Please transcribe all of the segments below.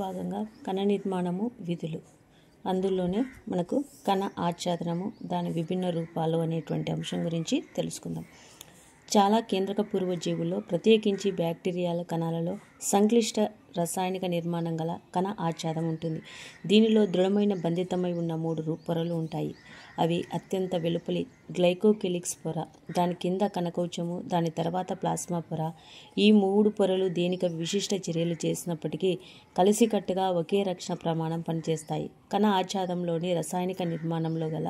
భాగంగా కణ నిర్మాణము విధులు అందులోనే మనకు కణ ఆచ్ఛాదనము దాని విభిన్న రూపాలు అనేటువంటి అంశం గురించి తెలుసుకుందాం. చాలా కేంద్రక పూర్వజీవుల్లో ప్రత్యేకించి బ్యాక్టీరియాల కణాలలో సంక్లిష్ట రసాయనిక నిర్మాణం గల కణ ఆచ్ఛాదం ఉంటుంది. దీనిలో దృఢమైన బంధితమై ఉన్న 3 పొరలు ఉంటాయి. అవి అత్యంత వెలుపలి గ్లైకోకెలిక్స్ పొర, దాని కింద కణకవచము, దాని తర్వాత ప్లాస్మా పొర. ఈ 3 పొరలు దేనిక విశిష్ట చర్యలు చేసినప్పటికీ కలిసికట్టుగా ఒకే రక్షణ ప్రమాణం పనిచేస్తాయి. కణ ఆచ్ఛాదంలోని రసాయనిక నిర్మాణంలో గల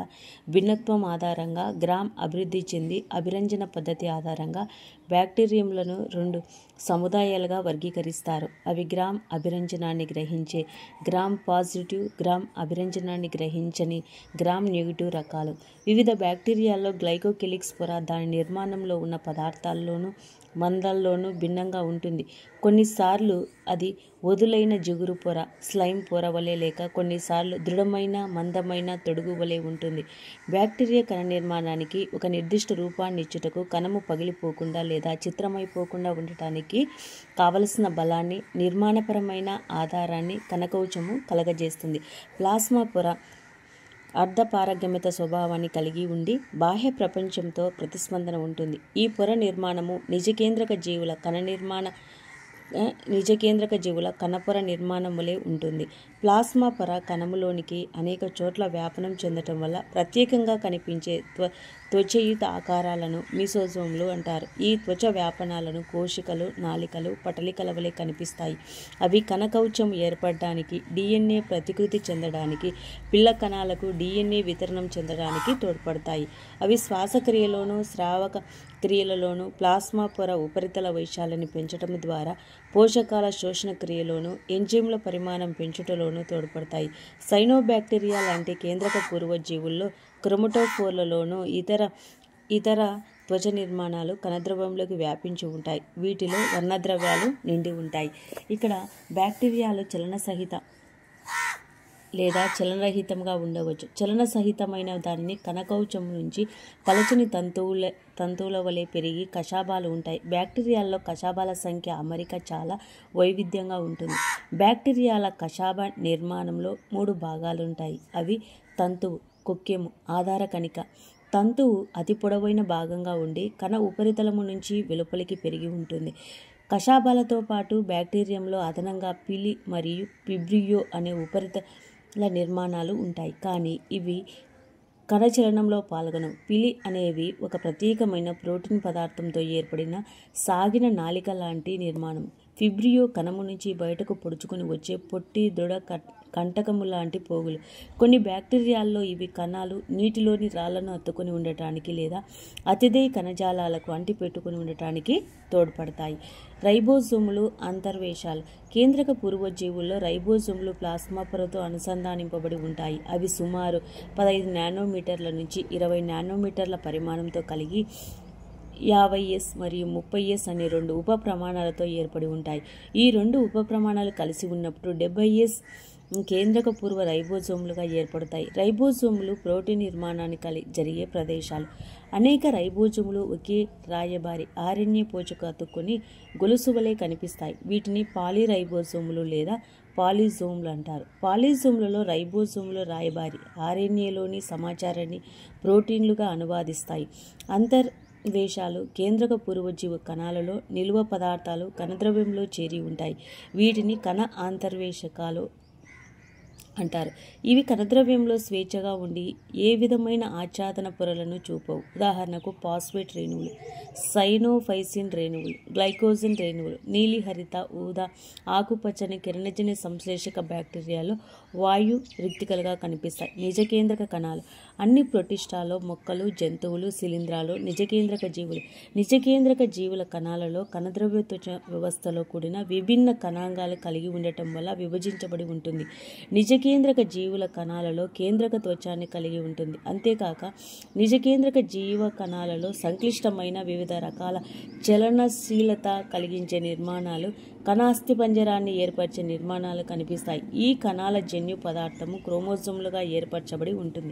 భిన్నత్వం ఆధారంగా గ్రామ్ అభివృద్ధి చెంది అభిరంజన పద్ధతి ఆధారంగా బ్యాక్టీరియంలను 2 సముదాయాలుగా వర్గీకరిస్తారు. అవి గ్రామ్ అభిరంజనాన్ని గ్రహించే గ్రామ్ పాజిటివ్, గ్రామ్ అభిరంజనాన్ని గ్రహించని గ్రామ్ నెగిటివ్ రకాలు. వివిధ బ్యాక్టీరియాల్లో గ్లైకోకెలిక్స్ పొర దాని నిర్మాణంలో ఉన్న పదార్థాల్లోనూ మందల్లోనూ భిన్నంగా ఉంటుంది. కొన్నిసార్లు అది వదులైన జిగురు పొర, స్లైమ్ పొర వలె, లేక కొన్నిసార్లు దృఢమైన మందమైన తొడుగు వలె ఉంటుంది. బ్యాక్టీరియా కణ నిర్మాణానికి ఒక నిర్దిష్ట రూపాన్ని ఇచ్చుటకు కణము పగిలిపోకుండా లేదా చిత్రమైపోకుండా ఉండటానికి కావలసిన బలాన్ని, నిర్మాణపరమైన ఆధారాన్ని కణకవచము కలగజేస్తుంది. ప్లాస్మా పొర అర్ధపారగమ్యత స్వభావాన్ని కలిగి ఉండి బాహ్య ప్రపంచంతో ప్రతిస్పందన ఉంటుంది. ఈ పొర నిర్మాణము నిజకేంద్రక జీవుల కణపొర నిర్మాణం వలె ఉంటుంది. ప్లాస్మా పొర కణములోనికి అనేక చోట్ల వ్యాపనం చెందటం వల్ల ప్రత్యేకంగా కనిపించే త్వచయుత ఆకారాలను మీసోజోమ్లు అంటారు. ఈ త్వచ వ్యాపనాలను కోశికలు, నాళికలు, పటలికల వలె కనిపిస్తాయి. అవి కణకవచం ఏర్పడడానికి, DNA ప్రతికృతి చెందడానికి, పిల్ల కణాలకు DNA వితరణం చెందడానికి తోడ్పడతాయి. అవి శ్వాసక్రియలోనూ స్రావక క్రియలలోనూ ప్లాస్మా పొర ఉపరితల వైశాల్యాన్ని పెంచటం ద్వారా పోషకాల శోషణ క్రియలోనూ ఎంజైమ్ల పరిమాణం పెంచుటలోనూ తోడ్పడతాయి. సైనోబ్యాక్టీరియా లాంటి కేంద్రక పూర్వజీవుల్లో క్రోమటోఫోర్లలోనూ ఇతర త్వచ నిర్మాణాలు కణద్రవంలోకి వ్యాపించి ఉంటాయి. వీటిలో వర్ణద్రవ్యాలు నిండి ఉంటాయి. ఇక్కడ బ్యాక్టీరియాలు చలనసహిత లేదా చలనరహితంగా ఉండవచ్చు. చలన సహితమైన దానిని కణకవచం నుంచి పలచని తంతువుల వలె పెరిగి కశాబాలు ఉంటాయి. బ్యాక్టీరియాల్లో కశాబాల సంఖ్య అమరిక చాలా వైవిధ్యంగా ఉంటుంది. బ్యాక్టీరియాల కశాబ నిర్మాణంలో 3 భాగాలుంటాయి. అవి తంతువు, కొక్కెము, ఆధార కణిక. తంతువు అతి పొడవైన భాగంగా ఉండి కణ ఉపరితలము నుంచి వెలుపలికి పెరిగి ఉంటుంది. కశాబాలతో పాటు బ్యాక్టీరియంలో అదనంగా పిలి మరియు విబ్రియో అనే ఉపరితల నిర్మాణాలు ఉంటాయి. కానీ ఇవి కణచలనంలో పాల్గొనవు. పిలి అనేవి ఒక ప్రత్యేకమైన ప్రోటీన్ పదార్థంతో ఏర్పడిన సాగిన నాళిక లాంటి నిర్మాణం. ఫిబ్రియో కణము నుంచి బయటకు పొడుచుకొని వచ్చే పొట్టి దృఢ కంటకము లాంటి పోగులు. కొన్ని బ్యాక్టీరియాల్లో ఇవి కణాలు నీటిలోని రాళ్లను అత్తుకొని ఉండటానికి లేదా అతిథేయ కణజాలాలకు అంటిపెట్టుకుని ఉండటానికి తోడ్పడతాయి. రైబోజోములు అంతర్వేశాలు. కేంద్రక పూర్వజీవుల్లో రైబోజోములు ప్లాస్మా పొరతో అనుసంధానింపబడి ఉంటాయి. అవి సుమారు 15 నానోమీటర్ల నుంచి 20 నానోమీటర్ల పరిమాణంతో కలిగి 50S మరియు 30S అనే 2 ఉప ప్రమాణాలతో ఏర్పడి ఉంటాయి. ఈ 2 ఉప ప్రమాణాలు కలిసి ఉన్నప్పుడు 70S కేంద్రక పూర్వ రైబోజోములుగా ఏర్పడతాయి. రైబోజోములు ప్రోటీన్ నిర్మాణాన్ని జరిగే ప్రదేశాలు. అనేక రైబోజోములు ఒకే రాయబారి RNA పోచకు అతుక్కొని గొలుసు వలె కనిపిస్తాయి. వీటిని పాలీరైబోజోములు లేదా పాలిజోమ్లు అంటారు. పాలిజోమ్లలో రైబోజోములు రాయబారి RNAలోని సమాచారాన్ని ప్రోటీన్లుగా అనువాదిస్తాయి. అంతర్వేశాలు కేంద్రక పూర్వజీవ కణాలలో నిల్వ పదార్థాలు కణద్రవ్యంలో చేరి ఉంటాయి. వీటిని కణ అంతర్వేశకాలు అంటారు. ఇవి కణద్రవ్యంలో స్వేచ్ఛగా ఉండి ఏ విధమైన ఆచ్ఛాదన పొరలను చూపవు. ఉదాహరణకు పాస్ఫేట్ రేణువులు, సైనోఫైసిన్ రేణువులు, గ్లైకోజన్ రేణువులు. నీలిహరిత, ఊదా, ఆకుపచ్చని కిరణజన్య సంశ్లేషక బ్యాక్టీరియాలో వాయు రిక్తికలుగా కనిపిస్తాయి. నిజకేంద్రక కణాలు. అన్ని ప్రోటిస్టాలో మొక్కలు, జంతువులు, శిలీంధ్రాలు నిజకేంద్రక జీవులు. నిజకేంద్రక జీవుల కణాలలో కణద్రవ్య త్వచ వ్యవస్థలో కూడిన విభిన్న కణాంగాలు కలిగి ఉండటం వల్ల విభజించబడి ఉంటుంది. నిజకేంద్రక జీవుల కణాలలో కేంద్రక త్వచాన్ని కలిగి ఉంటుంది. అంతేకాక నిజకేంద్రక జీవ కణాలలో సంక్లిష్టమైన వివిధ రకాల చలనశీలత కలిగించే నిర్మాణాలు కణ అస్థిపంజరాన్ని ఏర్పరిచే నిర్మాణాలు కనిపిస్తాయి. ఈ కణాల జన్యు పదార్థము క్రోమోజోమ్లుగా ఏర్పరచబడి ఉంటుంది.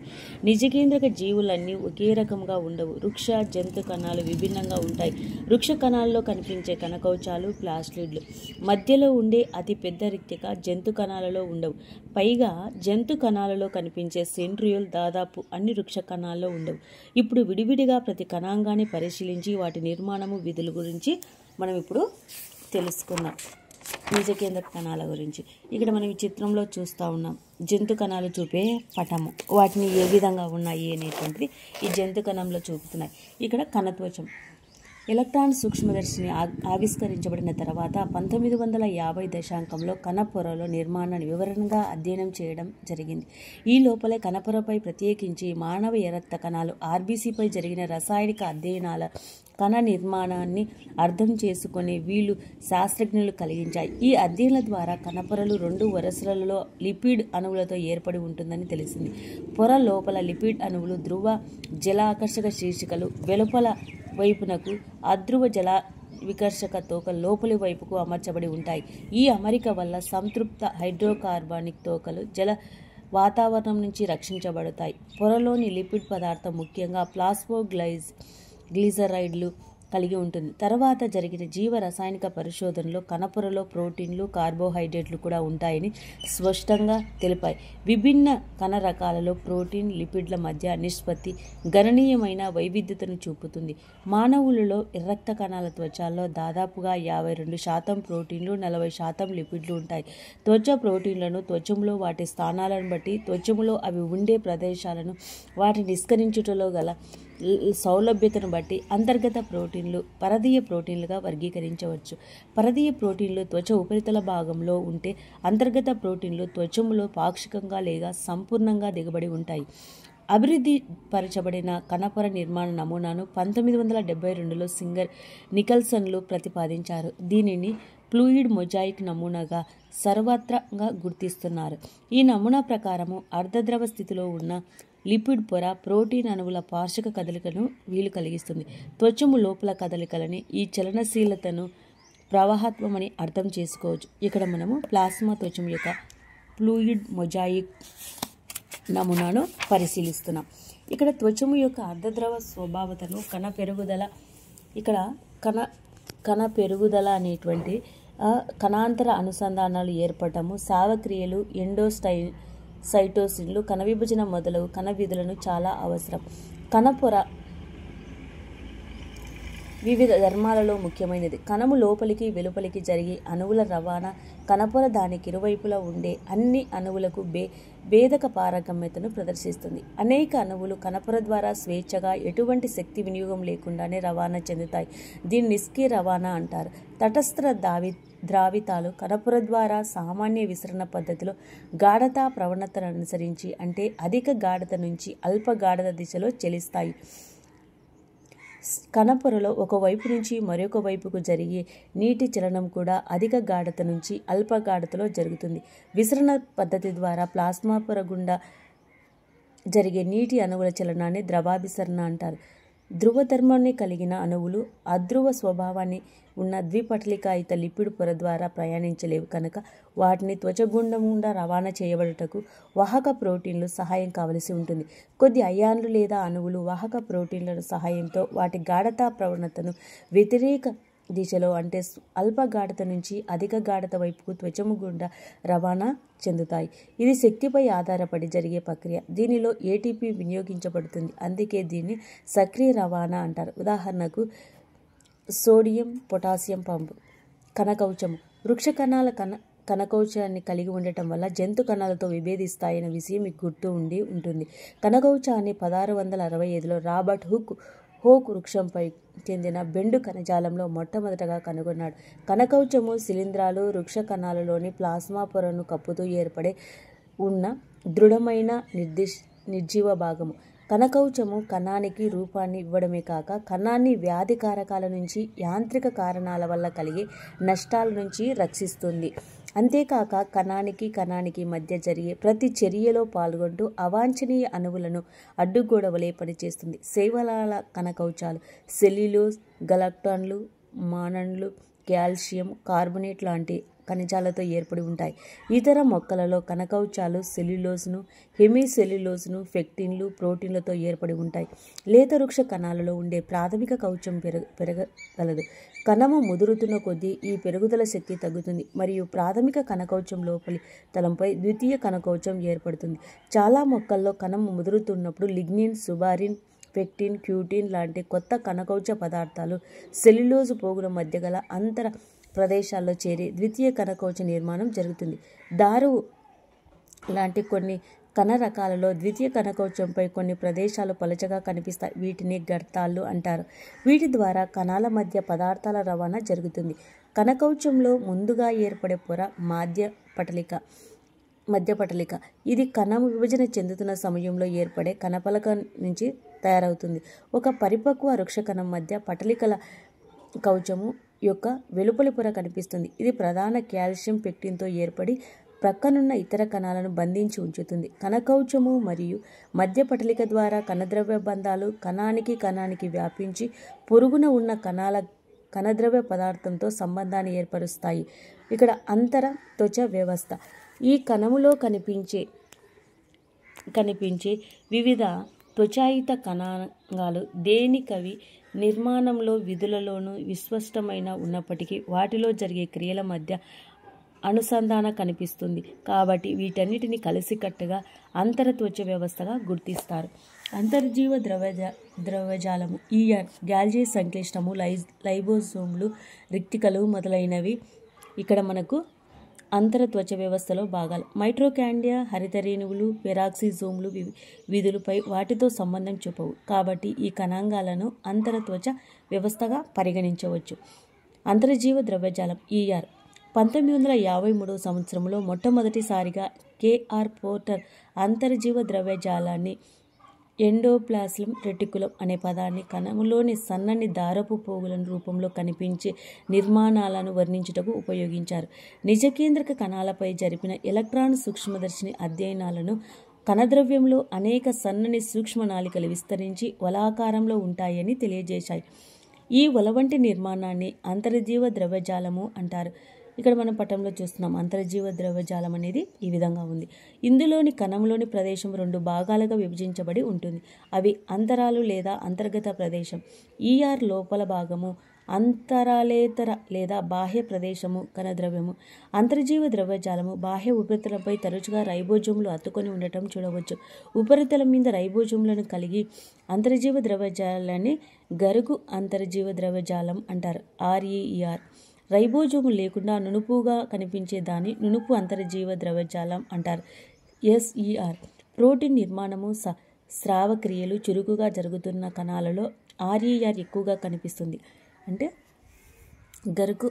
నిజకేంద్రక జీవులన్నీ ఒకే రకంగా ఉండవు. వృక్ష జంతు కణాలు విభిన్నంగా ఉంటాయి. వృక్ష కణాల్లో కనిపించే కణకవచాలు ప్లాస్టిడ్లు మధ్యలో ఉండే అతి పెద్ద రిక్తిక జంతు కణాలలో ఉండవు. పైగా జంతు కణాలలో కనిపించే సెంట్రియోల్ దాదాపు అన్ని వృక్ష కణాల్లో ఉండవు. ఇప్పుడు విడివిడిగా ప్రతి కణాంగాన్ని పరిశీలించి వాటి నిర్మాణము విధుల గురించి మనం ఇప్పుడు తెలుసుకుందాం. నిజకేంద్రక కణాల గురించి ఇక్కడ మనం ఈ చిత్రంలో చూస్తూ ఉన్నాం. జంతు కణాలు చూపే పటము, వాటిని ఏ విధంగా ఉన్నాయి అనేటువంటిది ఈ జంతు కణంలో చూపుతున్నాయి. ఇక్కడ కణత్వచం ఎలక్ట్రాన్ సూక్ష్మదర్శిని ఆవిష్కరించబడిన తర్వాత 1950 దశాంకంలో కణపొరలో నిర్మాణాన్ని వివరంగా అధ్యయనం చేయడం జరిగింది. ఈ లోపలే కణపొరపై ప్రత్యేకించి మానవ ఎర్రరక్త కణాలు ఆర్బీసీపై జరిగిన రసాయనిక అధ్యయనాల కణ నిర్మాణాన్ని అర్థం చేసుకునే వీలు శాస్త్రజ్ఞులు కలిగించాయి. ఈ అధ్యయనాల ద్వారా కణపొరలు 2 వరుసలలో లిపిడ్ అణువులతో ఏర్పడి ఉంటుందని తెలిసింది. పొర లోపల లిపిడ్ అణువులు ధ్రువ జలాకర్షక శీర్షికలు వెలుపల వైపునకు, అధ్రువ జల వికర్షక తోక లోపలి వైపుకు అమర్చబడి ఉంటాయి. ఈ అమరిక వల్ల సంతృప్త హైడ్రోకార్బానిక్ తోకలు జల వాతావరణం నుంచి రక్షించబడతాయి. పొరలోని లిపిడ్ పదార్థం ముఖ్యంగా గ్లిజరైడ్లు కలిగి ఉంటుంది. తర్వాత జరిగిన జీవ రసాయనిక పరిశోధనలో కణపొరలో ప్రోటీన్లు, కార్బోహైడ్రేట్లు కూడా ఉంటాయని స్పష్టంగా తెలిపాయి. విభిన్న కణ రకాలలో ప్రోటీన్, లిపిడ్ల మధ్య నిష్పత్తి గణనీయమైన వైవిధ్యతను చూపుతుంది. మానవులలో ఎర్రరక్త కణాల త్వచాల్లో దాదాపుగా 52% ప్రోటీన్లు, 40% లిపిడ్లు ఉంటాయి. త్వచ ప్రోటీన్లను త్వచములో వాటి స్థానాలను బట్టి, త్వచములో అవి ఉండే ప్రదేశాలను, వాటి నిష్కరించుటలో గల సౌలభ్యతను బట్టి అంతర్గత ప్రోటీన్లు, పరదీయ ప్రోటీన్లుగా వర్గీకరించవచ్చు. పరదీయ ప్రోటీన్లు త్వచ ఉపరితల భాగంలో ఉంటే, అంతర్గత ప్రోటీన్లు త్వచములో పాక్షికంగా లేదా సంపూర్ణంగా దిగబడి ఉంటాయి. అభివృద్ధి పరచబడిన కణపొర నిర్మాణ నమూనాను 1972లో సింగర్, నికల్సన్లు ప్రతిపాదించారు. దీనిని ఫ్లూయిడ్ మొజాయిక్ నమూనాగా సర్వత్రంగా గుర్తిస్తున్నారు. ఈ నమూనా ప్రకారము అర్ధద్రవ స్థితిలో ఉన్న లిపిడ్ పొర ప్రోటీన్ అణువుల పార్శ్విక కదలికను వీలు కలిగిస్తుంది. త్వచము లోపల కదలికలని, ఈ చలనశీలతను ప్రవాహత్వమని అర్థం చేసుకోవచ్చు. ఇక్కడ మనము ప్లాస్మా త్వచం యొక్క ఫ్లూయిడ్ మొజాయిక్ నమూనాను పరిశీలిస్తున్నాం. ఇక్కడ త్వచము యొక్క అర్ధద్రవ స్వభావతను ఇక్కడ కణ పెరుగుదల అనేటువంటి కణాంతర అనుసంధానాలు ఏర్పడటము, సావక్రియలు, సైటోసిన్లు, కణ విభజన మొదలగు కణ విధులను చాలా అవసరం. కణపొర వివిధ ధర్మాలలో ముఖ్యమైనది. కణము లోపలికి వెలుపలికి జరిగే అణువుల రవాణా కణపొర దానికి ఇరువైపులా ఉండే అన్ని అణువులకు భేదక పారగమ్యతను ప్రదర్శిస్తుంది. అనేక అణువులు కణపొర ద్వారా స్వేచ్ఛగా ఎటువంటి శక్తి వినియోగం లేకుండానే రవాణా చెందుతాయి. దీన్ని నిష్క్రియ రవాణా అంటారు. తటస్థ ద్రావితాలు కణపొర ద్వారా సామాన్య విసరణ పద్ధతిలో గాఢతా ప్రవణతను అనుసరించి, అంటే అధిక గాఢత నుంచి అల్ప గాఢత దిశలో చెలిస్తాయి. కణపొరలో ఒక వైపు నుంచి మరొక వైపుకు జరిగే నీటి చలనం కూడా అధిక గాఢత నుంచి అల్ప గాఢతలో జరుగుతుంది. విసరణ పద్ధతి ద్వారా ప్లాస్మా పొర గుండా జరిగే నీటి అణువుల చలనాన్ని ద్రవాభిసరణ అంటారు. ధ్రువధర్మాన్ని కలిగిన అణువులు అధ్రువ స్వభావాన్ని ఉన్న ద్విపటలికాయిత లిపిడ్ పొర ద్వారా ప్రయాణించలేవు కనుక వాటిని త్వచగుండం గుండా రవాణా చేయబడుటకు వాహక ప్రోటీన్లు సహాయం కావలసి ఉంటుంది. కొద్ది అయాన్లు లేదా అణువులు వాహక ప్రోటీన్ల సహాయంతో వాటి గాఢతా ప్రవణతను వ్యతిరేక దిశలో, అంటే అల్ప గాఢత నుంచి అధిక గాఢత వైపుకు త్వచము గుండా రవాణా చెందుతాయి. ఇది శక్తిపై ఆధారపడి జరిగే ప్రక్రియ. దీనిలో ఏటీపీ వినియోగించబడుతుంది. అందుకే దీన్ని సక్రియ రవాణా అంటారు. ఉదాహరణకు సోడియం పొటాషియం పంపు. కణకవచము వృక్ష కణాల కణకవచాన్ని కలిగి ఉండటం వల్ల జంతు కణాలతో విభేదిస్తాయన్న విషయం మీకు గుర్తు ఉండి ఉంటుంది. కణకవచాన్ని 1665లో రాబర్ట్ హోక్ వృక్షంపై చెందిన బెండు కణజాలంలో మొట్టమొదటగా కనుగొన్నాడు. కణకవచము శిలీంధ్రాలు, వృక్ష కణాలలోని ప్లాస్మా పొరను కప్పుతూ ఏర్పడే ఉన్న దృఢమైన నిర్జీవ భాగము. కణకవచము కణానికి రూపాన్ని ఇవ్వడమే కాక కణాన్ని వ్యాధి కారకాల నుంచి, యాంత్రిక కారణాల వల్ల కలిగే నష్టాల నుంచి రక్షిస్తుంది. అంతేకాక కణానికి మధ్య జరిగే ప్రతి చర్యలో పాల్గొంటూ అవాంఛనీయ అణువులను అడ్డుగోడవలే పనిచేస్తుంది. శైవలాల కణకవచాలు సెల్యులోజ్, గలక్టాన్లు, మానన్లు, కాల్షియం కార్బోనేట్ లాంటి ఖనిజాలతో ఏర్పడి ఉంటాయి. ఇతర మొక్కలలో కణకవచాలు సెల్యులోజ్ను, హెమిసెల్యులోజ్ను, పెక్టిన్లు, ప్రోటీన్లతో ఏర్పడి ఉంటాయి. లేత వృక్ష కణాలలో ఉండే ప్రాథమిక కవచం పెరగగలదు. కణము ముదురుతున్న కొద్దీ ఈ పెరుగుదల శక్తి తగ్గుతుంది మరియు ప్రాథమిక కణకవచం లోపలి తలంపై ద్వితీయ కణకవచం ఏర్పడుతుంది. చాలా మొక్కల్లో కణము ముదురుతున్నప్పుడు లిగ్నిన్, సుబారిన్, పెక్టిన్, క్యూటిన్ లాంటి కొత్త కణకవచ పదార్థాలు సెల్యులోజ్ పోగుల మధ్య గల అంతర ప్రదేశాల్లో చేరి ద్వితీయ కణకవచ నిర్మాణం జరుగుతుంది. దారు లాంటి కొన్ని కణ రకాలలో ద్వితీయ కణకవచంపై కొన్ని ప్రదేశాలు పలచగా కనిపిస్తాయి. వీటిని గర్తాలు అంటారు. వీటి ద్వారా కణాల మధ్య పదార్థాల రవాణా జరుగుతుంది. కణకవచంలో ముందుగా ఏర్పడే పొర మధ్యపటలిక. ఇది కణము విభజన చెందుతున్న సమయంలో ఏర్పడే కణపలక నుంచి తయారవుతుంది. ఒక పరిపక్వ వృక్ష కణం మధ్య పటలికల కవచము యొక్క వెలుపలి పొర కనిపిస్తుంది. ఇది ప్రధాన కాల్షియం పెక్టిన్తో ఏర్పడి ప్రక్కనున్న ఇతర కణాలను బంధించి ఉంచుతుంది. కణకవచము మరియు మధ్య పటలిక ద్వారా కణద్రవ్య బంధాలు కణానికి వ్యాపించి పొరుగున ఉన్న కణద్రవ్య పదార్థంతో సంబంధాన్ని ఏర్పరుస్తాయి. ఇక్కడ అంతర త్వచ వ్యవస్థ. ఈ కణములో కనిపించే వివిధ త్వచాయుత కణాంగాలు దేనికవి నిర్మాణంలో విధులలోనూ విస్పష్టమైన ఉన్నప్పటికీ వాటిలో జరిగే క్రియల మధ్య అనుసంధానం కనిపిస్తుంది. కాబట్టి వీటన్నిటిని కలిసికట్టుగా అంతర త్వచ వ్యవస్థగా గుర్తిస్తారు. అంతర్జీవ ద్రవ్యజాలము గాల్జీ సంక్లిష్టము, లైబోజోమ్లు, రిక్టికలు మొదలైనవి ఇక్కడ మనకు అంతర త్వచ వ్యవస్థలో భాగాలు. మైటోకాండ్రియా, హరితరేణువులు, పెరాక్సిజోమ్లు విధులపై వాటితో సంబంధం చూపవు. కాబట్టి ఈ కణాంగాలను అంతర త్వచ వ్యవస్థగా పరిగణించవచ్చు. అంతర్జీవ ద్రవ్యజాలం 1953 సంవత్సరంలో మొట్టమొదటిసారిగా కె.ఆర్. పోర్టర్ అంతర్జీవ ద్రవ్యజాలాన్ని ఎండోప్లాస్మ్ రెటికులం అనే పదాన్ని కణములోని సన్నని దారపు పోగుల రూపంలో కనిపించే నిర్మాణాలను వర్ణించుటకు ఉపయోగించారు. నిజకేంద్రక కణాలపై జరిపిన ఎలక్ట్రాన్ సూక్ష్మదర్శిని అధ్యయనాలను కణద్రవ్యంలో అనేక సన్నని సూక్ష్మనాళికలు విస్తరించి వలాకారంలో ఉంటాయని తెలియజేశాయి. ఈ వల వంటి నిర్మాణాన్ని అంతర్జీవ ద్రవ్యజాలము అంటారు. ఇక్కడ మనం పటంలో చూస్తున్నాం. అంతర్జీవ ద్రవ్యజాలం అనేది ఈ విధంగా ఉంది. ఇందులోని కణంలోని ప్రదేశం 2 భాగాలుగా విభజించబడి ఉంటుంది. అవి అంతరాలు లేదా అంతర్గత ప్రదేశం, ఈఆర్ లోపల భాగము, అంతరాలేతర లేదా బాహ్య ప్రదేశము, కణద్రవ్యము. అంతర్జీవ ద్రవ్యజాలము బాహ్య ఉపరితలంపై తరచుగా రైబోజోమ్లు అతుకొని ఉండటం చూడవచ్చు. ఉపరితలం మీద రైబోజోమ్లను కలిగి అంతర్జీవ ద్రవ్యజాలాన్ని గరుకు అంతర్జీవ ద్రవ్యజాలం అంటారు. RER. రైబోజోము లేకుండా నునుపుగా కనిపించే దాన్ని నునుపు అంతర్జీవ ద్రవ్యజాలం అంటారు. SER. ప్రోటీన్ నిర్మాణము, స్రావ క్రియలు చురుకుగా జరుగుతున్న కణాలలో RER ఎక్కువగా కనిపిస్తుంది. అంటే గరుకు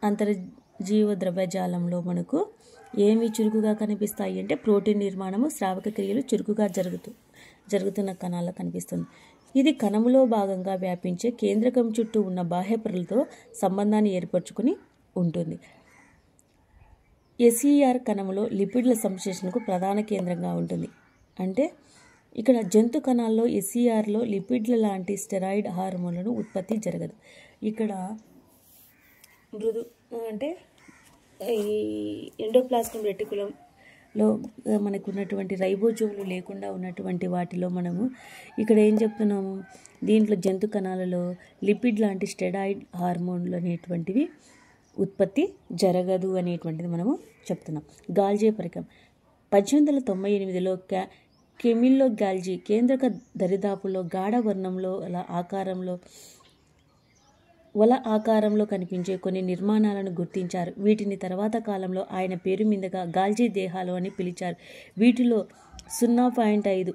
అంతర్జీవ ద్రవ్యజాలంలో మనకు ఏమి చురుకుగా కనిపిస్తాయి అంటే ప్రోటీన్ నిర్మాణము, స్రావక క్రియలు చురుకుగా జరుగుతున్న కణాల్లో కనిపిస్తుంది. ఇది కణములో భాగంగా వ్యాపించే కేంద్రకం చుట్టూ ఉన్న బాహ్య పొరలతో సంబంధాన్ని ఏర్పరచుకుని ఉంటుంది. SER కణములో లిపిడ్ల సంశ్లేషణకు ప్రధాన కేంద్రంగా ఉంటుంది. అంటే ఇక్కడ జంతు కణాల్లో SERలో లిపిడ్ల లాంటి స్టెరాయిడ్ హార్మోన్లను ఉత్పత్తి జరగదు. ఇక్కడ అంటే ఈ ఎండోప్లాస్మిక్ రెటికులంలో మనకు ఉన్నటువంటి రైబోజోమ్లు లేకుండా ఉన్నటువంటి వాటిలో మనము ఇక్కడ ఏం చెప్తున్నాము, దీంట్లో జంతు కణాలలో లిపిడ్ లాంటి స్టెరాయిడ్ హార్మోన్లు అనేటువంటివి ఉత్పత్తి జరగదు అనేటువంటిది మనము చెప్తున్నాం. గాల్జీ పరికరం 1898లో కెమిల్లో గాల్జీ కేంద్రక దరిదాపుల్లో గాఢ వర్ణంలో వల ఆకారంలో కనిపించే కొన్ని నిర్మాణాలను గుర్తించారు. వీటిని తర్వాత కాలంలో ఆయన పేరు మీదుగా గాల్జీ దేహాలు అని పిలిచారు. వీటిలో 0.5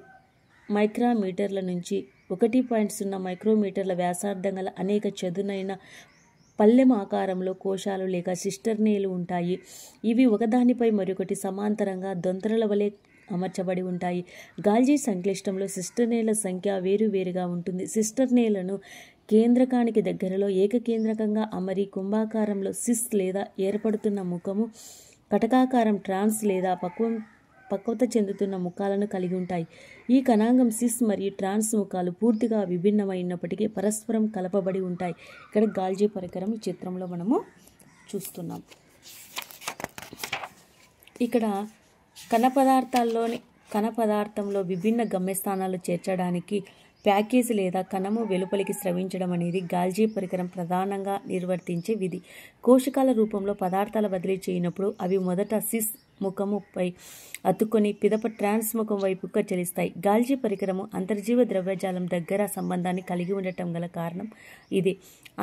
మైక్రోమీటర్ల నుంచి 1.0 మైక్రోమీటర్ల వ్యాసార్థం గల అనేక చదునైన పల్లెం ఆకారంలో కోశాలు లేక సిస్టర్నేలు ఉంటాయి. ఇవి ఒకదానిపై మరొకటి సమాంతరంగా దొంతరల వలె అమర్చబడి ఉంటాయి. గాల్జీ సంక్లిష్టంలో సిస్టర్నేల సంఖ్య వేరువేరుగా ఉంటుంది. సిస్టర్నేలను కేంద్రకానికి దగ్గరలో ఏకకేంద్రకంగా అమరి కుంభాకారంలో సిస్ లేదా ఏర్పడుతున్న ముఖము, కటకాకారం ట్రాన్స్ లేదా పక్వత చెందుతున్న ముఖాలను కలిగి ఉంటాయి. ఈ కణాంగం సిస్ మరియు ట్రాన్స్ ముఖాలు పూర్తిగా విభిన్నమైనప్పటికీ పరస్పరం కలపబడి ఉంటాయి. ఇక్కడ గాల్జీ పరికరం ఈ చిత్రంలో మనము చూస్తున్నాం. ఇక్కడ కణ పదార్థంలో విభిన్న గమ్యస్థానాలు చేర్చడానికి ప్యాకేజ్ లేదా కణము వెలుపలికి స్రవించడం అనేది గాల్జీ పరికరం ప్రధానంగా నిర్వర్తించే విధి. కోశకాల రూపంలో పదార్థాల బదిలీ చేయనప్పుడు అవి మొదట సిస్ ముఖముపై అతుక్కొని పిదప ట్రాన్స్ ముఖం వైపుగా చలిస్తాయి. గాల్జీ పరికరము అంతర్జీవ ద్రవ్యజాలం దగ్గర సంబంధాన్ని కలిగి ఉండటం గల కారణం ఇది.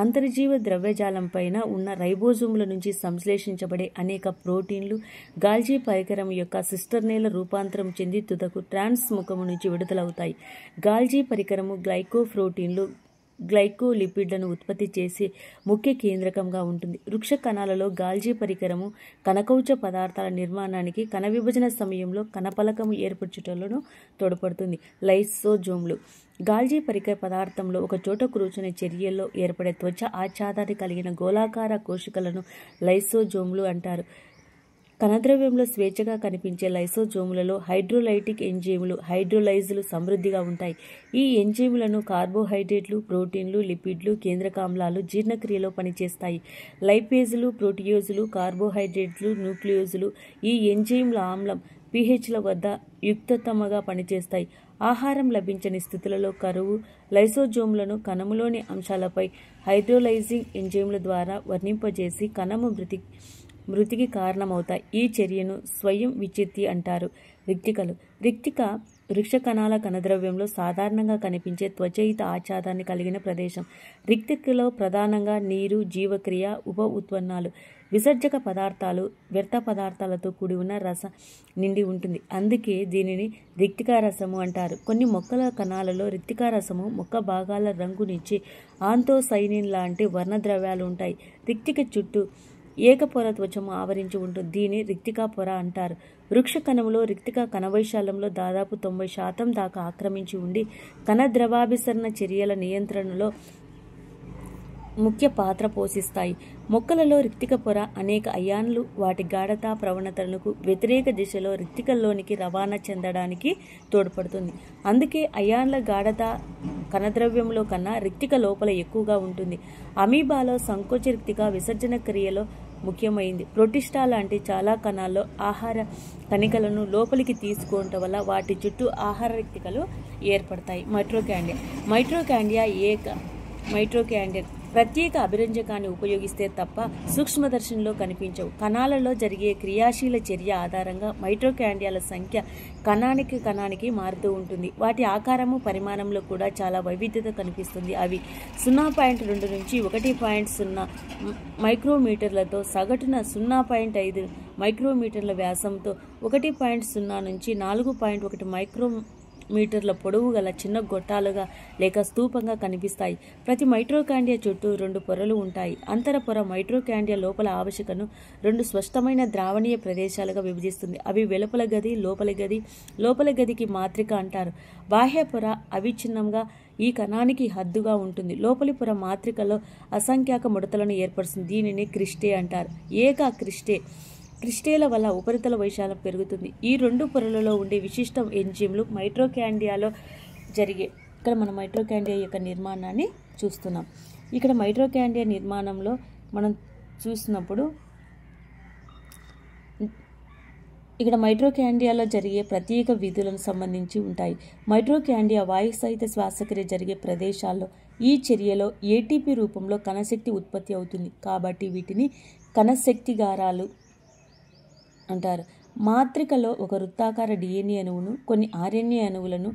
అంతర్జీవ ద్రవ్యజాలం పైన ఉన్న రైబోజోముల నుంచి సంశ్లేషించబడే అనేక ప్రోటీన్లు గాల్జీ పరికరం యొక్క సిస్టర్నేల రూపాంతరం చెంది తుదకు ట్రాన్స్ ముఖము నుంచి విడుదలవుతాయి. గాల్జీ పరికరము గ్లైకోప్రోటీన్లు గ్లైకోలిపిడ్లను ఉత్పత్తి చేసే ముఖ్య కేంద్రకంగా ఉంటుంది. వృక్ష కణాలలో గాల్జీ పరికరము కణకౌచ పదార్థాల నిర్మాణానికి కణ విభజన సమయంలో కణపలకము ఏర్పరచుటలను తోడ్పడుతుంది. లైసోజోమ్లు గాల్జీ పరికర పదార్థంలో ఒక చోట కూర్చునే చర్యల్లో ఏర్పడే త్వచ ఆచ్ఛాదన కలిగిన గోళాకార కోశికలను లైసోజోమ్లు అంటారు. కణద్రవ్యంలో స్వేచ్ఛగా కనిపించే లైసోజోములలో హైడ్రోలైటిక్ ఎంజైములు హైడ్రోలైజులు సమృద్ధిగా ఉంటాయి. ఈ ఎంజైములను కార్బోహైడ్రేట్లు, ప్రోటీన్లు, లిపిడ్లు, కేంద్రకామ్లాలు జీర్ణక్రియలో పనిచేస్తాయి. లైపేజులు, ప్రోటియోజులు, కార్బోహైడ్రేట్లు, న్యూక్లియోజులు ఈ ఎంజైమ్ల ఆమ్లం pHల వద్ద యుక్తతమగా పనిచేస్తాయి. ఆహారం లభించని స్థితులలో కరువు లైసోజోమ్లను కణములోని అంశాలపై హైడ్రోలైజింగ్ ఎంజైమ్ల ద్వారా వర్ణింపజేసి కణము మృతికి కారణమవుతాయి. ఈ చర్యను స్వయం విచ్ఛిత్తి అంటారు. రిక్తిక వృక్ష కణాల కణద్రవ్యంలో సాధారణంగా కనిపించే త్వచయిత ఆచ్ఛాదాన్ని కలిగిన ప్రదేశం. రిక్తికలో ప్రధానంగా నీరు, జీవక్రియ, ఉప ఉత్పన్నాలు, విసర్జక పదార్థాలు, వ్యర్థ పదార్థాలతో కూడి ఉన్న రసం నిండి ఉంటుంది. అందుకే దీనిని రిక్తికా రసము అంటారు. కొన్ని మొక్కల కణాలలో రిక్తికా రసము మొక్క భాగాల రంగునిచ్చి ఆంతోసైనిన్ లాంటి వర్ణద్రవ్యాలు ఉంటాయి. రిక్తిక చుట్టూ ఏకపొర త్వచము ఆవరించి ఉంటుంది. దీన్ని రిక్తికా పొర అంటారు. వృక్ష కణములో రిక్తిక కణవైశాల్యంలో దాదాపు 90% దాకా ఆక్రమించి ఉండి కణ ద్రవాభిసరణ చర్యల నియంత్రణలో ముఖ్య పాత్ర పోషిస్తాయి. మొక్కలలో రిక్తిక పొర అనేక అయాన్లు వాటి గాఢత ప్రవణతలకు వ్యతిరేక దిశలో రిక్తికల్లోనికి రవాణా చెందడానికి తోడ్పడుతుంది. అందుకే అయాన్ల గాఢత కణద్రవ్యంలో కన్నా రిక్తిక లోపల ఎక్కువగా ఉంటుంది. అమీబాలో సంకోచ రిక్తిక విసర్జన క్రియలో ముఖ్యమైంది. ప్రోటిస్టా లాంటి చాలా కణాల్లో ఆహార కణికలను లోపలికి తీసుకోవటం వల్ల వాటి చుట్టూ ఆహార రిక్తికలు ఏర్పడతాయి. మైట్రోకాండ్రియా ప్రత్యేక అభిరంజకాన్ని ఉపయోగిస్తే తప్ప సూక్ష్మదర్శనంలో కనిపించవు. కణాలలో జరిగే క్రియాశీల చర్య ఆధారంగా మైట్రోకాండ్రియాల సంఖ్య కణానికి మారుతూ ఉంటుంది. వాటి ఆకారము, పరిమాణంలో కూడా చాలా వైవిధ్యత కనిపిస్తుంది. అవి 0.2 నుంచి 1.0 మైక్రోమీటర్లతో సగటున 0.5 మైక్రోమీటర్ల వ్యాసంతో 1.0 నుంచి 4.1 మైక్రోమీటర్ల పొడవు గల చిన్న గొట్టాలుగా లేక స్తూపంగా కనిపిస్తాయి. ప్రతి మైట్రోకాండ్రియా చుట్టూ 2 పొరలు ఉంటాయి. అంతర పొర మైట్రోకాండ్రియా లోపల ఆవశికను 2 స్పష్టమైన ద్రావణీయ ప్రదేశాలుగా విభజిస్తుంది. అవి వెలుపల గది, లోపలి గది. లోపల గదికి మాత్రిక అంటారు. బాహ్య పొర అవిచ్ఛిన్నంగా ఈ కణానికి హద్దుగా ఉంటుంది. లోపలి పొర మాత్రికలో అసంఖ్యాక ముడతలను ఏర్పరుస్తుంది. దీనిని క్రిస్టే అంటారు. క్రిస్టేల వల్ల ఉపరితల వైశాల్యం పెరుగుతుంది. ఈ 2 పొరలలో ఉండే విశిష్ట ఎంజైమ్లు మైట్రోకాండ్రియాలో ఇక్కడ మనం మైట్రోకాండ్రియా యొక్క నిర్మాణాన్ని చూస్తున్నాం. ఇక్కడ మైట్రోకాండ్రియా నిర్మాణంలో మనం చూసినప్పుడు ఇక్కడ మైట్రోకాండ్రియాలో జరిగే ప్రత్యేక విధులకు సంబంధించి ఉంటాయి. మైట్రోకాండ్రియా వాయు సహిత శ్వాసక్రియ జరిగే ప్రదేశాల్లో ఈ చర్యలో ఏటీపీ రూపంలో కణశక్తి ఉత్పత్తి అవుతుంది. కాబట్టి వీటిని కణశక్తిగారాలు అంటారు. మాత్రికలో ఒక వృత్తాకార డిఎన్ఏ అణువును, కొన్ని ఆర్ఎన్ఏ అణువులను,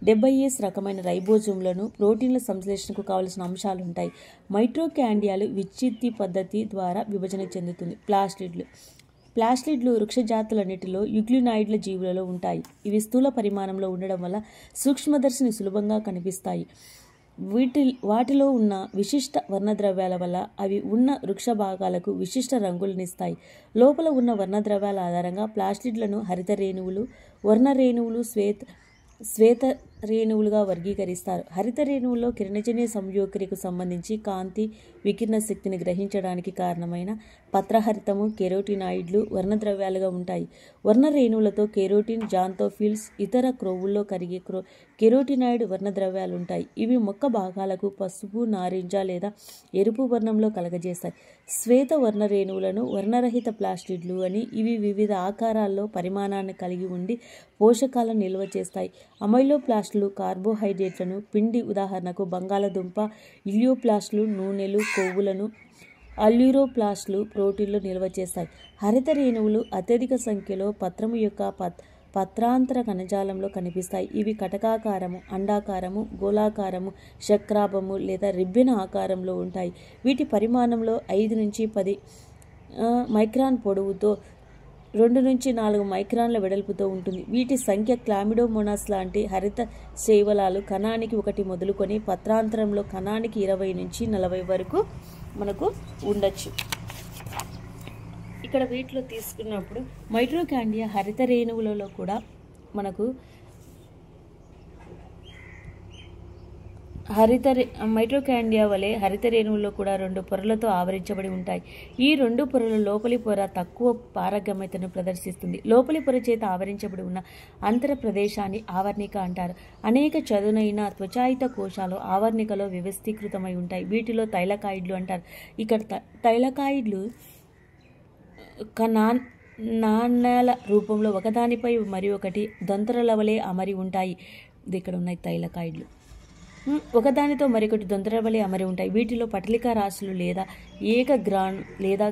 70S రకమైన రైబోజోమ్లను, ప్రోటీన్ల సంశ్లేషణకు కావలసిన అంశాలు ఉంటాయి. మైట్రోకాండ్రియాలు విచ్ఛిత్తి పద్ధతి ద్వారా విభజన చెందుతుంది. ప్లాస్టిడ్లు వృక్షజాతులన్నిటిలో యుగ్లినాయిడ్ల జీవులలో ఉంటాయి. ఇవి స్థూల పరిమాణంలో ఉండడం వల్ల సూక్ష్మదర్శిని సులభంగా కనిపిస్తాయి. వాటిలో ఉన్న విశిష్ట వర్ణద్రవ్యాల వల్ల అవి ఉన్న వృక్ష భాగాలకు విశిష్ట రంగులనిస్తాయి. లోపల ఉన్న వర్ణద్రవ్యాల ఆధారంగా ప్లాస్టిడ్లను హరిత రేణువులు, వర్ణ రేణువులు, శ్వేత రేణువులుగా వర్గీకరిస్తారు. హరిత రేణువుల్లో కిరణజన్య సంయోక్రియకు సంబంధించి కాంతి వికిరణ శక్తిని గ్రహించడానికి కారణమైన పత్రహరితము, కెరోటినాయిడ్లు వర్ణద్రవ్యాలుగా ఉంటాయి. వర్ణ రేణువులతో కెరోటిన్, జాంతోఫిల్స్, ఇతర క్రొవ్వుల్లో కరిగే కెరోటినాయిడ్ వర్ణద్రవ్యాలు ఉంటాయి. ఇవి మొక్క భాగాలకు పసుపు, నారింజ లేదా ఎరుపు వర్ణంలో కలగజేస్తాయి. శ్వేత వర్ణ రేణువులను వర్ణరహిత ప్లాస్టిడ్లు అని. ఇవి వివిధ ఆకారాల్లో పరిమాణాన్ని కలిగి ఉండి పోషకాలను నిల్వ చేస్తాయి. అమైలోప్లాస్టులు కార్బోహైడ్రేట్లను, పిండి ఉదాహరణకు బంగాళదుంప, ఇలియోప్లాస్టులు నూనెలు, కొవ్వులను, అల్యూరోప్లాస్టులు ప్రోటీన్లు నిల్వ చేస్తాయి. హరిత రేణువులు అత్యధిక సంఖ్యలో పత్రము యొక్క పత్రాంతర కణజాలంలో కనిపిస్తాయి. ఇవి కటకాకారము, అండాకారము, గోళాకారము, చక్రాభము లేదా రిబ్బెన ఆకారంలో ఉంటాయి. వీటి పరిమాణంలో 5 నుంచి 10 మైక్రాన్ పొడవుతో 2 నుంచి 4 మైక్రాన్ల వెడల్పుతో ఉంటుంది. వీటి సంఖ్య క్లామిడోమోనాస్ లాంటి హరిత శైవలాలు కణానికి 1 మొదలుకొని పత్రాంతరంలో కణానికి 20 నుంచి 40 వరకు మనకు ఉండొచ్చు. ఇక్కడ వీటిలో తీసుకున్నప్పుడు మైటోకాండ్రియా హరిత రేణువులలో కూడా మనకు మైటోకాండ్రియా వలె హరిత రేణువుల్లో కూడా 2 పొరలతో ఆవరించబడి ఉంటాయి. ఈ 2 పొరల లోపలి పొర తక్కువ పారగమ్యతను ప్రదర్శిస్తుంది. లోపలి పొర చేత ఆవరించబడి ఉన్న అంతర ప్రదేశాన్ని ఆవర్ణిక అంటారు. అనేక చదునైన త్వచాయిత కోశాలు ఆవర్ణికలో వ్యవస్థీకృతమై ఉంటాయి. వీటిలో థైలకాయిడ్లు అంటారు. ఇక్కడ థైలకాయిడ్లు నాణ్యాల రూపంలో ఒకదానిపై మరి ఒకటి దొంతరల వలె అమరి ఉంటాయి. ఇక్కడ ఉన్నాయి థైలకాయిడ్లు. ఒకదానితో మరొకటి దొంతరల వలె అమరి ఉంటాయి. వీటిలో పటలికా రాశులు లేదా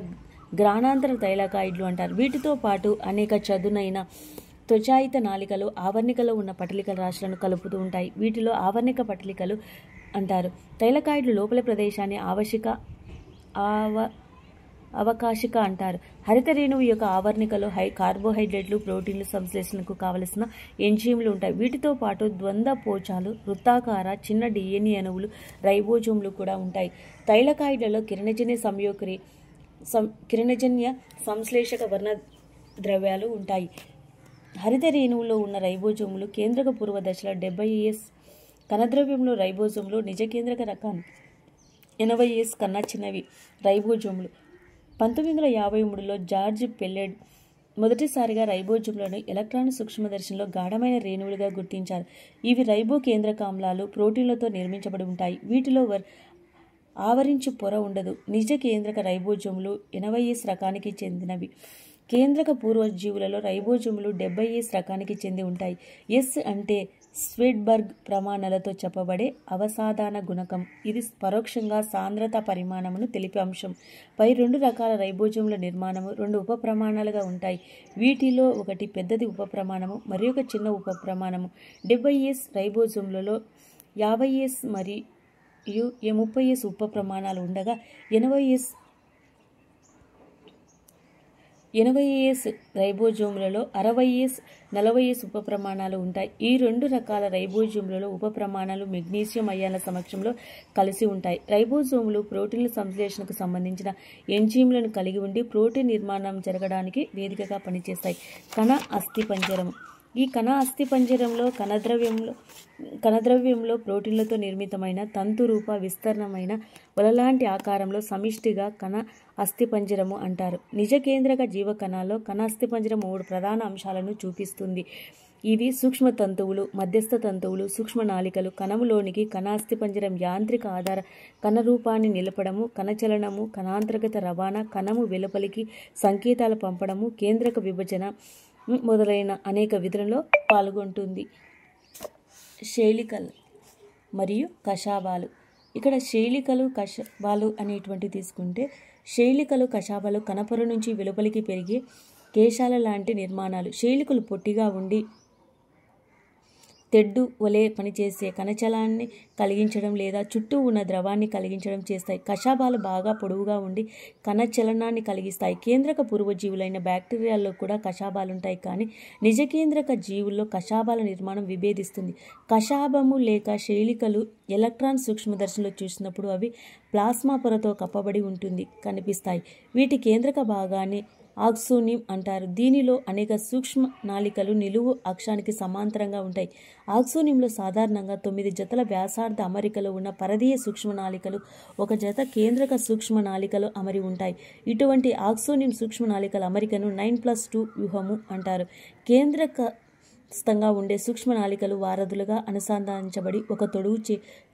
గ్రాణాంతర థైలకాయిడ్లు అంటారు. వీటితో పాటు అనేక చదునైన త్వచాయిత నాళికలు ఆవర్ణికలో ఉన్న పటలికల రాశులను కలుపుతూ ఉంటాయి. వీటిలో ఆవర్ణిక పటలికలు అంటారు. థైలకాయిడ్లు లోపలి ప్రదేశాన్ని అవకాశిక అంటారు. హరిత రేణువు యొక్క ఆవర్ణికలో కార్బోహైడ్రేట్లు, ప్రోటీన్లు సంశ్లేషణకు కావలసిన ఎంజైమ్లు ఉంటాయి. వీటితో పాటు ద్వంద్వ పోచాలు, వృత్తాకార చిన్న DNA అణువులు, రైబోజోమ్లు కూడా ఉంటాయి. థైలకాయిడ్లలో కిరణజన్య సంశ్లేషక వర్ణ ద్రవ్యాలు ఉంటాయి. హరిత రేణువులో ఉన్న రైబోజోములు కేంద్రక పూర్వ దశలో 70S కణద్రవ్యంలో రైబోజోములు, నిజ కేంద్రక రకాన్ని 80S కన్నా చిన్నవి రైబోజోములు. 1953లో జార్జ్ పెల్లెడ్ మొదటిసారిగా రైబోజోమ్లను ఎలక్ట్రాన్ సూక్ష్మదర్శినిలో గాఢమైన రేణువులుగా గుర్తించారు. ఇవి రైబో కేంద్రకామ్లాలు, ప్రోటీన్లతో నిర్మించబడి ఉంటాయి. వీటిలో ఆవరించి పొర ఉండదు. నిజ కేంద్రక రైబోజోములు 80S రకానికి చెందినవి. కేంద్రక పూర్వజీవులలో రైబోజోములు 70S రకానికి చెంది ఉంటాయి. ఎస్ అంటే స్వీడ్బర్గ్ ప్రమాణాలతో చెప్పబడే అవసాధాన గుణకం. ఇది పరోక్షంగా సాంద్రత పరిమాణమును తెలిపే అంశం. పై 2 రకాల రైబోజోముల నిర్మాణము 2 ఉప ప్రమాణాలుగా ఉంటాయి. వీటిలో ఒకటి పెద్దది ఉప ప్రమాణము, మరి ఒక చిన్న ఉప ప్రమాణము. 70S రైబోజోములలో 50S మరియు 30S ఉప ప్రమాణాలు ఉండగా 80S రైబోజోములలో 60S 40S ఉప ప్రమాణాలు ఉంటాయి. ఈ 2 రకాల రైబోజోములలో ఉప ప్రమాణాలు మెగ్నీషియం అయాన్ల సమక్షంలో కలిసి ఉంటాయి. రైబోజోములు ప్రోటీన్ల సంశ్లేషణకు సంబంధించిన ఎంజైమ్లను కలిగి ఉండి ప్రోటీన్ నిర్మాణం జరగడానికి వేదికగా పనిచేస్తాయి. కణ అస్థిపంజరము. ఈ కణ అస్థిపంజరంలో కణద్రవ్యంలో ప్రోటీన్లతో నిర్మితమైన తంతురూప విస్తరణమైన వలలాంటి ఆకారంలో సమిష్టిగా కణ అస్థిపంజరము అంటారు. నిజ కేంద్రక జీవకణాల్లో కణ అస్థిపంజరం 3 ప్రధాన అంశాలను చూపిస్తుంది. ఇవి సూక్ష్మ తంతువులు, మధ్యస్థ తంతువులు, సూక్ష్మ నాళికలు. కణములోనికి కణ అస్థిపంజరం యాంత్రిక ఆధార కణ రూపాన్ని నిలపడము, కణచలనము, కణాంతర్గత రవాణా, కణము వెలుపలికి సంకేతాలు పంపడము, కేంద్రక విభజన మొదలైన అనేక విధులలో పాల్గొంటుంది. శైలికలు మరియు కషాబాలు. ఇక్కడ శైలికలు, కషాబాలు అనేటువంటి తీసుకుంటే శైలికలు, కషాబాలు కణపొర నుంచి వెలుపలికి పెరిగే కేశాల లాంటి నిర్మాణాలు. శైలికలు పొట్టిగా ఉండి తెడ్డు వలె పనిచేసే కణచలాన్ని కలిగించడం లేదా చుట్టూ ఉన్న ద్రవాన్ని కలిగించడం చేస్తాయి. కషాబాలు బాగా పొడవుగా ఉండి కణచలనాన్ని కలిగిస్తాయి. కేంద్రక పూర్వజీవులైన బ్యాక్టీరియాల్లో కూడా కషాబాలుంటాయి. కానీ నిజ కేంద్రక జీవుల్లో కషాబాల నిర్మాణం విభేదిస్తుంది. కషాబము లేక శైలికలు ఎలక్ట్రాన్ సూక్ష్మదర్శినిలో చూసినప్పుడు అవి ప్లాస్మా పొరతో కప్పబడి కనిపిస్తాయి. వీటి కేంద్రక భాగాన్ని ఆక్సోనిమ్ అంటారు. దీనిలో అనేక సూక్ష్మ నాళికలు నిలువు అక్షానికి సమాంతరంగా ఉంటాయి. ఆక్సోనిమ్లో సాధారణంగా 9 జతల వ్యాసార్థ అమరికలు ఉన్న పరదీయ సూక్ష్మనాళికలు, 1 జత కేంద్రక సూక్ష్మనాళికలు అమరి ఉంటాయి. ఇటువంటి ఆక్సోనిమ్ సూక్ష్మనాళికల అమరికను 9+2 వ్యూహము అంటారు. కేంద్రకస్థంగా ఉండే సూక్ష్మనాళికలు వారధులుగా అనుసంధానించబడి ఒక తొడుగు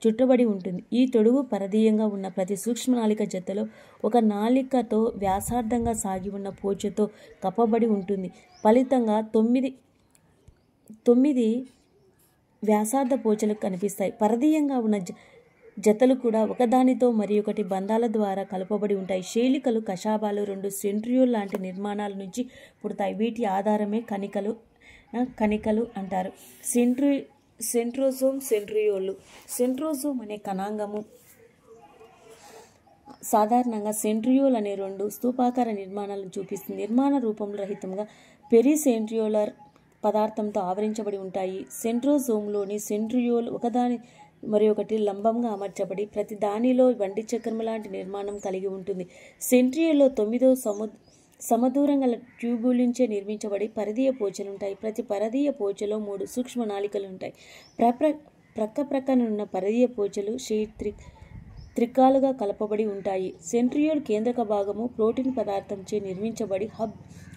చుట్టబడి ఉంటుంది. ఈ తొడుగు పరదీయంగా ఉన్న ప్రతి సూక్ష్మనాళిక జతలో ఒక నాళికతో వ్యాసార్థంగా సాగి ఉన్న పోచతో కప్పబడి ఉంటుంది. ఫలితంగా 9 వ్యాసార్థ పోచలు కనిపిస్తాయి. పరదీయంగా ఉన్న జతలు కూడా ఒకదానితో మరియొకటి బంధాల ద్వారా కలపబడి ఉంటాయి. శైలికలు, కషాబాలు 2 సెంట్రియోల్ లాంటి నిర్మాణాల నుంచి పుడతాయి. వీటి ఆధారమే కణికలు అంటారు. సెంట్రోజోమ్, సెంట్రియోలు. సెంట్రోజోమ్ అనే కణాంగము సాధారణంగా సెంట్రియోల్ అనే 2 స్తూపాకార నిర్మాణాలను చూపిస్తుంది. నిర్మాణ రూపంలో రహితంగా పెరిసెంట్రియోలర్ పదార్థంతో ఆవరించబడి ఉంటాయి. సెంట్రోజోమ్లోని సెంట్రియోల్ ఒకదాని మరొకటి లంబంగా అమర్చబడి ప్రతి దానిలో వంటి చక్రం లాంటి నిర్మాణం కలిగి ఉంటుంది. సెంట్రియోల్లో 9 సమదూరంగా ట్యూబులించే నిర్మించబడి పరదీయ పోచలుంటాయి. ప్రతి పరదీయ పోచలో 3 సూక్ష్మ నాళికలు ఉంటాయి. ప్రక్కనున్న పరదీయ పోచలు త్రికాలుగా కలపబడి ఉంటాయి. సెంట్రియోల్ కేంద్రక భాగము ప్రోటీన్ పదార్థంచే నిర్మించబడి హబ్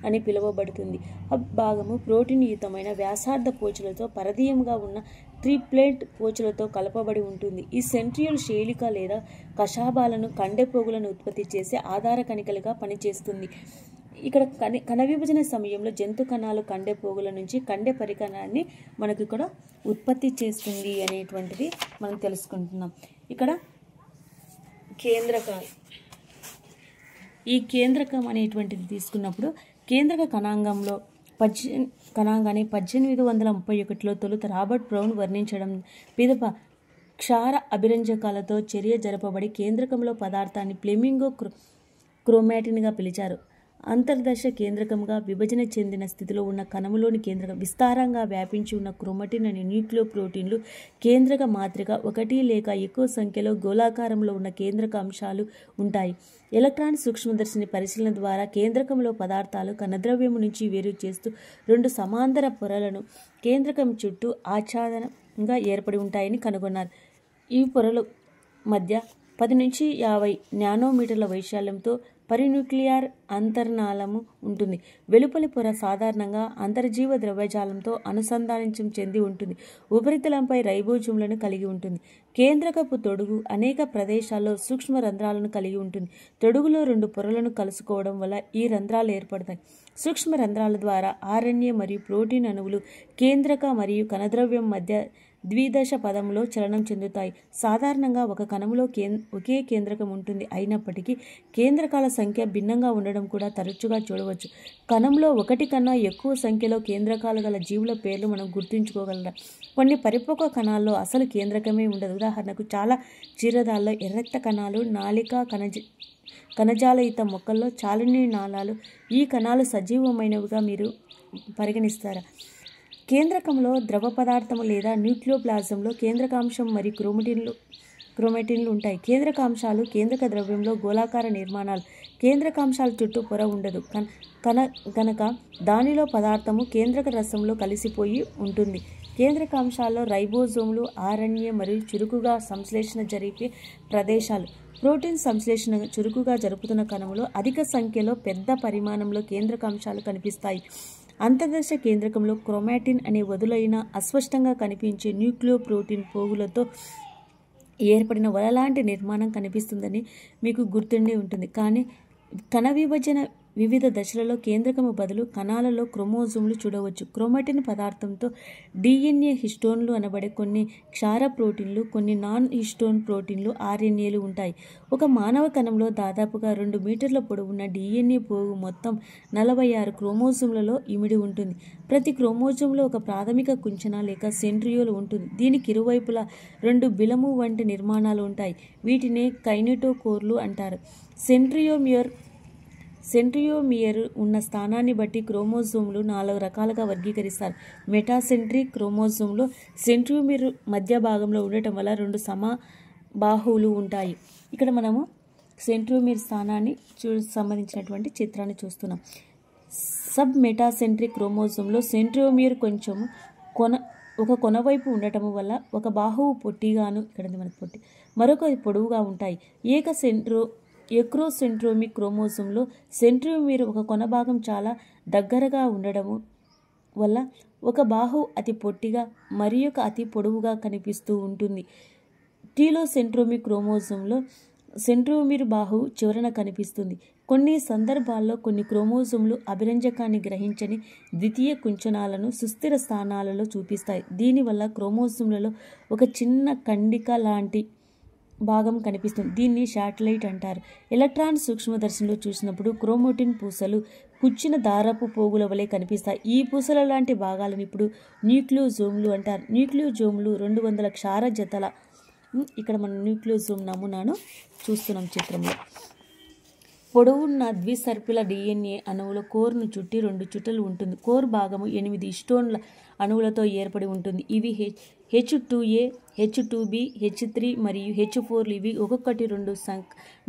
అని పిలువబడుతుంది. హబ్ భాగము ప్రోటీన్ యుతమైన వ్యాసార్థ పోచలతో పరదీయంగా ఉన్న ట్రిప్లెట్ పోచలతో కలపబడి ఉంటుంది. ఈ సెంట్రియోల్ శైలిక లేదా కషాబాలను, కండెపోగులను ఉత్పత్తి చేసే ఆధార కణికలుగా పనిచేస్తుంది. ఇక్కడ కణ విభజన సమయంలో జంతు కణాలు కండెపోగుల నుంచి కండె పరికరాన్ని మనకు ఇక్కడ ఉత్పత్తి చేస్తుంది అనేటువంటిది మనం తెలుసుకుంటున్నాం. ఇక్కడ కేంద్రకాలు, ఈ కేంద్రకం అనేటువంటిది తీసుకున్నప్పుడు కేంద్రక కణాంగాన్ని 1831లో తొలుత రాబర్ట్ బ్రౌన్ వర్ణించడం పిదప క్షార అభిరంజకాలతో చర్య జరపబడి కేంద్రకంలో పదార్థాన్ని ఫ్లెమింగో క్రోమాటిన్గా పిలిచారు. అంతర్దశ కేంద్రకంగా విభజన చెందిన స్థితిలో ఉన్న కణములోని కేంద్రకం విస్తారంగా వ్యాపించి ఉన్న క్రోమటిన్ అనే న్యూక్లియో ప్రోటీన్లు, కేంద్రక మాత్రిక, 1 లేక ఎక్కువ సంఖ్యలో గోళాకారంలో ఉన్న కేంద్రక అంశాలు ఉంటాయి. ఎలక్ట్రాన్ సూక్ష్మదర్శిని పరిశీలన ద్వారా కేంద్రకంలో పదార్థాలు కణద్రవ్యము నుంచి వేరు చేస్తూ 2 సమాంతర పొరలను కేంద్రకం చుట్టూ ఆచ్ఛాదనంగా ఏర్పడి ఉంటాయని కనుగొన్నారు. ఈ పొరల మధ్య 10 నుంచి 50 నానోమీటర్ల వైశాల్యంతో పరిన్యూక్లియర్ అంతర్నాళము ఉంటుంది. వెలుపలి పొర సాధారణంగా అంతర్జీవ ద్రవ్యజాలంతో అనుసంధానించం చెంది ఉంటుంది. ఉపరితలంపై రైబోజోమ్లను కలిగి ఉంటుంది. కేంద్రకపు తొడుగు అనేక ప్రదేశాల్లో సూక్ష్మ రంధ్రాలను కలిగి ఉంటుంది. తొడుగులో 2 పొరలను కలుసుకోవడం వల్ల ఈ రంధ్రాలు ఏర్పడతాయి. సూక్ష్మ రంధ్రాల ద్వారా ఆర్ఎన్ఏ మరియు ప్రోటీన్ అణువులు కేంద్రక మరియు కణద్రవ్యం మధ్య ద్విదశ పదంలో చలనం చెందుతాయి. సాధారణంగా ఒక కణములో ఒకే కేంద్రకం ఉంటుంది. అయినప్పటికీ కేంద్రకాల సంఖ్య భిన్నంగా ఉండడం కూడా తరచుగా చూడవచ్చు. కణంలో 1 కన్నా ఎక్కువ సంఖ్యలో కేంద్రకాలు గల జీవుల పేర్లు మనం గుర్తుంచుకోగలరా? కొన్ని పరిపక్వ కణాల్లో అసలు కేంద్రకమే ఉండదు. ఉదాహరణకు చాలా క్షీరదాల్లో ఎర్రక్త కణాలు, నాళిక కణజాలయుత మొక్కల్లో చాలిని నాళాలు. ఈ కణాలు సజీవమైనవిగా మీరు పరిగణిస్తారా? కేంద్రకంలో ద్రవ పదార్థము లేదా న్యూక్లియోప్లాజంలో కేంద్రకాంశం మరియు క్రోమాటిన్లు ఉంటాయి. కేంద్రకాంశాలు కేంద్రక ద్రవ్యంలో గోళాకార నిర్మాణాలు. కేంద్రకాంశాల చుట్టూ పొర ఉండదు కనుక దానిలో పదార్థము కేంద్రక రసంలో కలిసిపోయి ఉంటుంది. కేంద్రకాంశాల్లో రైబోజోములు, ఆర్ఎన్ఏ మరియు చురుకుగా సంశ్లేషణ జరిపే ప్రదేశాలు. ప్రోటీన్ సంశ్లేషణ చురుకుగా జరుపుతున్న కణములో అధిక సంఖ్యలో పెద్ద పరిమాణంలో కేంద్రకాంశాలు కనిపిస్తాయి. అంతర్దశ కేంద్రకంలో క్రోమాటిన్ అనే వదులైన అస్పష్టంగా కనిపించే న్యూక్లియో ప్రోటీన్ పోగులతో ఏర్పడిన వలలాంటి నిర్మాణం కనిపిస్తుందని మీకు గుర్తుండి ఉంటుంది. కానీ కణ విభజన వివిధ దశలలో కేంద్రకము బదులు కణాలలో క్రోమోజోములు చూడవచ్చు. క్రోమాటిన్ పదార్థంతో డిఎన్ఏ, హిస్టోన్లు అనబడే కొన్ని క్షార ప్రోటీన్లు, కొన్ని నాన్ హిస్టోన్ ప్రోటీన్లు, ఆర్ఎన్ఏలు ఉంటాయి. ఒక మానవ కణంలో దాదాపుగా 2 మీటర్ల పొడవున్న డిఎన్ఏ పోగు మొత్తం 46 క్రోమోజోములలో ఇమిడి ఉంటుంది. ప్రతి క్రోమోజోమ్లో ఒక ప్రాథమిక కుంచన లేక సెంట్రియోల్ ఉంటుంది. దీనికి ఇరువైపులా 2 బిలము వంటి నిర్మాణాలు ఉంటాయి. వీటినే కైనెటోకోర్లు అంటారు. సెంట్రియోమియర్ ఉన్న స్థానాన్ని బట్టి క్రోమోజోమ్లు 4 రకాలుగా వర్గీకరిస్తారు. మెటాసెంట్రిక్ క్రోమోజోమ్లో సెంట్రియోమియర్ మధ్య భాగంలో ఉండటం వల్ల 2 సమబాహువులు ఉంటాయి. ఇక్కడ మనము సెంట్రియోమియర్ స్థానాన్ని సంబంధించినటువంటి చిత్రాన్ని చూస్తున్నాం. సబ్ మెటాసెంట్రిక్ క్రోమోజోమ్లో సెంట్రోమియర్ కొంచెం ఒక కొన వైపు ఉండటం వల్ల ఒక బాహువు పొట్టిగాను, ఇక్కడ మనకి పొట్టి, మరొక పొడవుగా ఉంటాయి. ఎక్రోసెంట్రోమిక్ క్రోమోజోమ్లో సెంట్రోమియర్ ఒక కొన భాగం చాలా దగ్గరగా ఉండడము వల్ల ఒక బాహువు అతి పొట్టిగా మరి ఒక అతి పొడవుగా కనిపిస్తూ ఉంటుంది. టీలోసెంట్రోమిక్ క్రోమోజోమ్లో సెంట్రోమియర్ బాహువు చివరన కనిపిస్తుంది. కొన్ని సందర్భాల్లో కొన్ని క్రోమోజోమ్లు అభిరంజకాన్ని గ్రహించని ద్వితీయ కుంచనాలను సుస్థిర స్థానాలలో చూపిస్తాయి. దీనివల్ల క్రోమోజోమ్లలో ఒక చిన్న కండిక లాంటి భాగం కనిపిస్తుంది. దీన్ని శాటిలైట్ అంటారు. ఎలక్ట్రాన్ సూక్ష్మదర్శినిలో చూసినప్పుడు క్రోమాటిన్ పూసలు కుచ్చిన దారపు పోగుల వలె కనిపిస్తాయి. ఈ పూసల లాంటి భాగాలను ఇప్పుడు న్యూక్లియోజోమ్లు అంటారు. న్యూక్లియోజోమ్లు 200 క్షార జతల, ఇక్కడ మనం న్యూక్లియోజోమ్ నమూనాను చూస్తున్నాం చిత్రంలో. పొడవున్న ద్విసర్పిల DNA అణువుల కోర్ను చుట్టి 2 చుట్టలు ఉంటుంది. కోర్ భాగము 8 హిస్టోన్ల అణువులతో ఏర్పడి ఉంటుంది. ఇవి H2A, H2B, H3 మరియు H4లు. ఇవి ఒక్కొక్కటి 2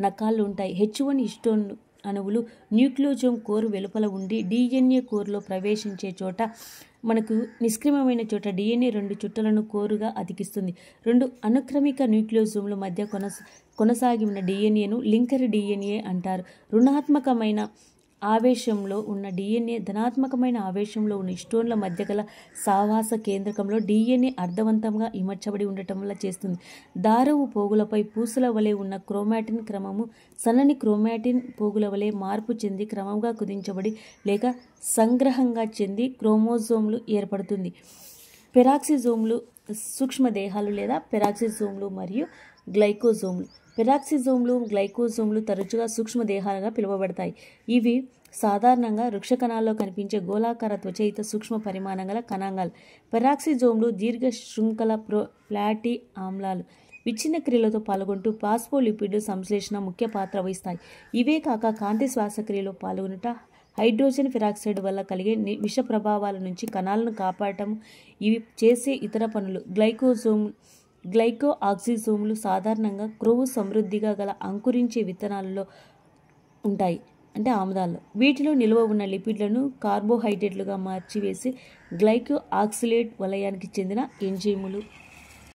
నకాళ్ళు ఉంటాయి. H1 హిస్టోన్ అణువులు న్యూక్లియోజోమ్ కోర్ వెలుపల ఉండి DNA కోర్లో ప్రవేశించే చోట మనకు నిష్క్రిమమైన చోట DNA 2 చుట్టలను కోరుగా అతికిస్తుంది. 2 అనుక్రమిక న్యూక్లియోజోమ్ల మధ్య కొనసాగి ఉన్న DNAను లింకర్ DNA అంటారు. రుణాత్మకమైన ఆవేశంలో ఉన్న DNA ధనాత్మకమైన ఆవేశంలో ఉన్న హిస్టోన్ల మధ్య గల సావాస కేంద్రకంలో DNA అర్థవంతంగా ఇమర్చబడి ఉండటం వల్ల చేస్తుంది. దారపు పోగులపై పూసల వలె ఉన్న క్రోమాటిన్ క్రమము సన్నని క్రోమాటిన్ పోగుల వలె మార్పు చెంది క్రమంగా కుదించబడి లేక సంగ్రహంగా చెంది క్రోమోజోమ్లు ఏర్పడుతుంది. పెరాక్సిజోమ్లు సూక్ష్మదేహాలు లేదా పెరాక్సిజోమ్లు మరియు గ్లైకోజోమ్లు. పెరాక్సిజోమ్లు, గ్లైకోజోమ్లు తరచుగా సూక్ష్మదేహాలుగా పిలువబడతాయి. ఇవి సాధారణంగా వృక్ష కణాల్లో కనిపించే గోళాకార త్వచయిత సూక్ష్మ పరిమాణం గల కణాంగాలు. పెరాక్సిజోమ్లు దీర్ఘ శృంఖల ఫ్లాటీ ఆమ్లాలు. విచ్ఛిన్న క్రియలతో పాల్గొంటూ పాస్ఫోలిపిడ్ సంశ్లేషణ ముఖ్య పాత్ర వహిస్తాయి. ఇవే కాక కాంతి శ్వాసక్రియలో పాల్గొనుట, హైడ్రోజన్ పెరాక్సైడ్ వల్ల కలిగే విష ప్రభావాల నుంచి కణాలను కాపాడటం ఇవి చేసే ఇతర పనులు. గ్లైకోఆక్సిజోమ్లు సాధారణంగా క్రొవ్వు సమృద్ధిగా గల అంకురించే విత్తనాలలో ఉంటాయి, అంటే ఆముదాల్లో. వీటిలో నిల్వ ఉన్న లిపిడ్లను కార్బోహైడ్రేట్లుగా మార్చివేసి గ్లైకోఆక్సిలేట్ వలయానికి చెందిన ఎంజైములు